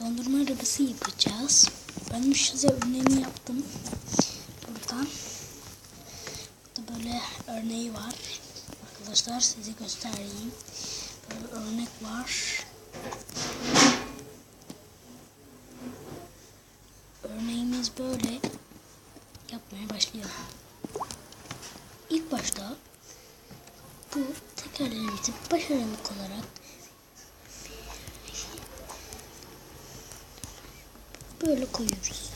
Dondurma arabası yapacağız. Ben size örneğini yaptım. Buradan. Burada böyle örneği var. Arkadaşlar size göstereyim. Böyle örnek var. Örneğimiz böyle. Yapmaya başlayalım. İlk başta bu tekerlerimizi başarılı olarak böyle koyuyoruz.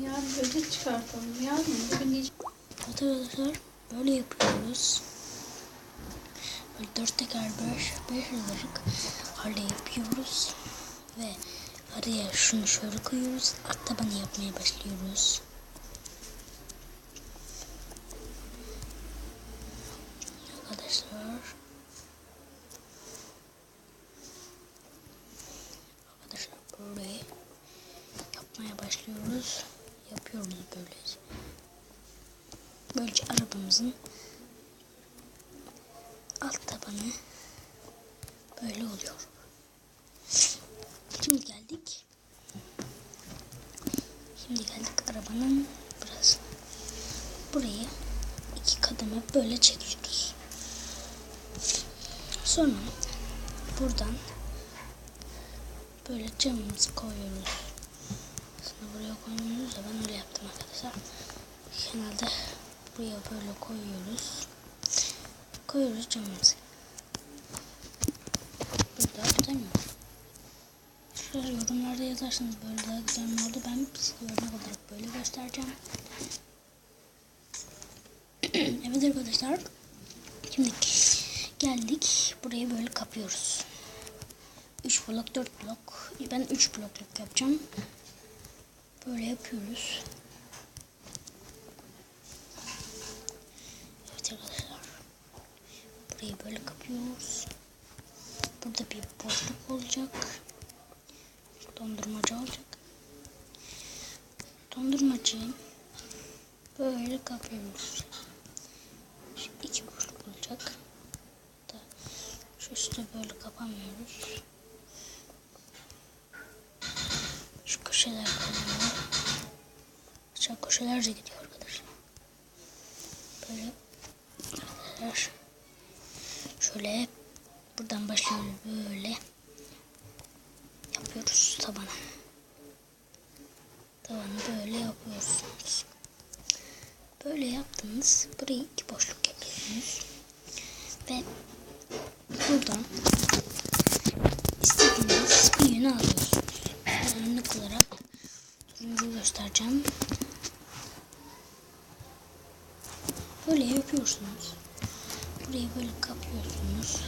Ya böyle çıkartalım ya. Arkadaşlar böyle yapıyoruz. Böyle 4 teker 5 olarak halde yapıyoruz. Ve araya şunu şöyle koyuyoruz. Alt tabanı yapmaya başlıyoruz. Arkadaşlar böyle yapmaya başlıyoruz. Yapıyoruz böylece. Böylece arabamızın alt tabanı böyle oluyor. Şimdi geldik arabanın burasına. Burayı 2 kademe böyle çekiyoruz. Sonra buradan böyle camımızı koyuyoruz. Aslında buraya koymuyoruz da ben öyle yaptım arkadaşlar. Genelde buraya böyle koyuyoruz camımızı. Burada güzel mi oldu? Şöyle yorumlarda yazarsanız böyle daha güzel mi oldu? Ben size örnek olarak böyle göstereceğim. Evet arkadaşlar. Şimdi geldik. Burayı böyle kapıyoruz. 3 blok 4 blok. Ben 3 blokluk yapacağım. Böyle yapıyoruz. Evet arkadaşlar. Burayı böyle kapıyoruz. Burada bir boşluk olacak. Dondurmacı olacak. Dondurmacıyı böyle kapıyoruz. Şu 2 boşluk olacak. Şu üstte böyle kapamıyoruz. Şu köşeler koyuyor. Aşağı köşelerce gidiyor arkadaşlar. Böyle arkadaşlar. Şöyle buradan başlıyoruz böyle. Yapıyoruz tabanı. Tabanı böyle yapıyorsunuz. Böyle yaptınız. Burayı 2 boşluk yapıyorsunuz. Ve buradan istediğiniz bir yönü alıyorsunuz. Örnek olarak turuncuyu göstereceğim. Böyle yapıyorsunuz. Burayı böyle kapıyorsunuz.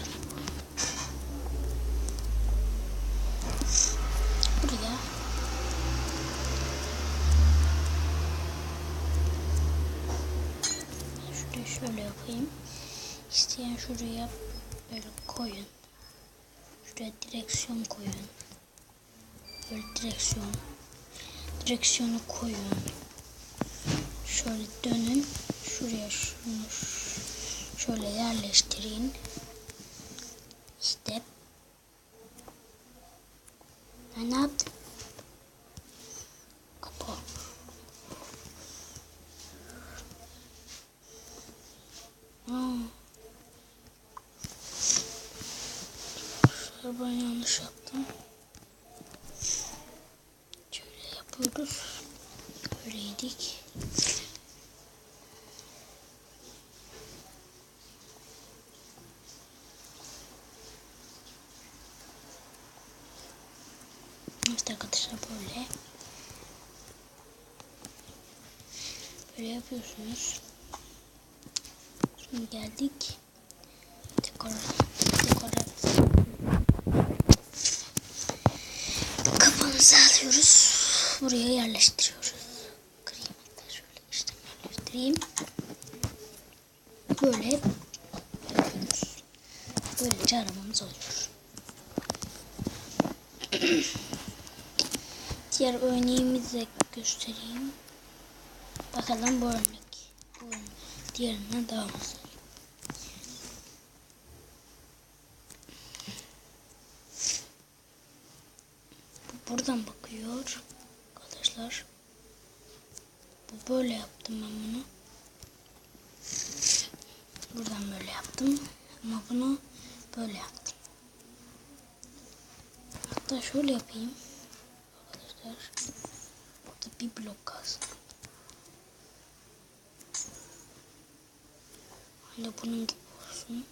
Buraya şurayı şöyle yapayım. İsteyen şuraya böyle koyun. Şuraya direksiyon koyun. Böyle direksiyonu koyun. Şöyle dönün. Şuraya şunu şöyle yerleştirin. İşte ben ne yaptım? Kapı. Ben yanlış yaptım. Şöyle yapıyoruz. Böyleydik. İşte arkadaşlar böyle yapıyorsunuz. Şimdi geldik dekora kafamızı alıyoruz, buraya yerleştiriyoruz. Kırayım hatta şöyle işte yerleştireyim. Böyle yapıyoruz. Böylece arabamız oluyor. Diğer örneğimizi de göstereyim. Bakalım bu örnek. Diğerinden daha güzel. buradan bakıyor. Arkadaşlar. Bu böyle yaptım ben bunu. Buradan böyle yaptım. Ama bunu böyle yaptım. Hatta şöyle yapayım. Arkadaşlar. Burada bir blok kalsın. Hani bunun gibi olsun.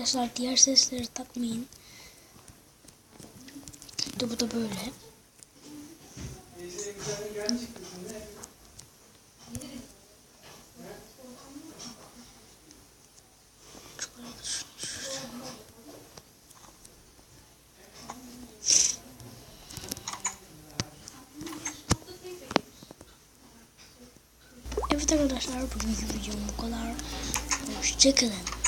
Arkadaşlar diğer sesleri takmayın. İşte bu da böyle. Evet arkadaşlar, bugünkü videom bu kadar. Hoşçakalın.